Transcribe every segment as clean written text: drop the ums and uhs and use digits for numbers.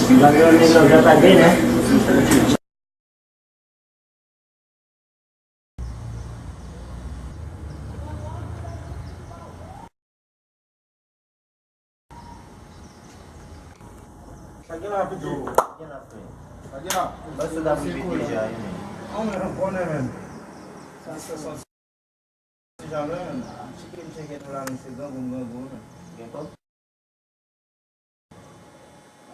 Gagawin nila data din eh. Lagi na video. Lagi na. Basta dapat video siya yun eh. Ang meron po na yun. Sa siya na yun. Chicken lang siya gumaguna. Ganito?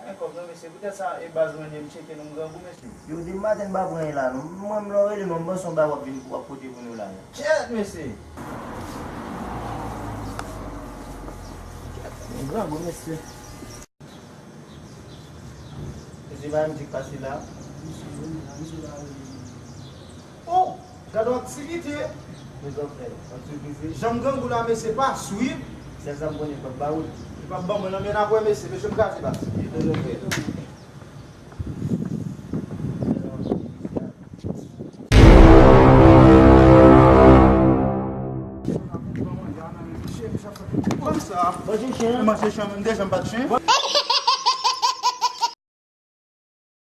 Ay, kung namin siya, buta sa ibas man yung chicken ng gaguna siya. Yung di matin bago ngayon lang, mga mlawin yung mga basong bawa puti po nila niya. Chat, Messi! Ang bago, Messi. Kasi ba yung pa sila? Oh! Gado activité! Jamgan gula Messi pa, suivre. Sa sampo niya pagbawod. Ipabang mo na may nakuha Messi, Messi mga ba? Ito lang ito. Comme ça. Bom dia, Comment c'est chamé? Déjà, pas de chien?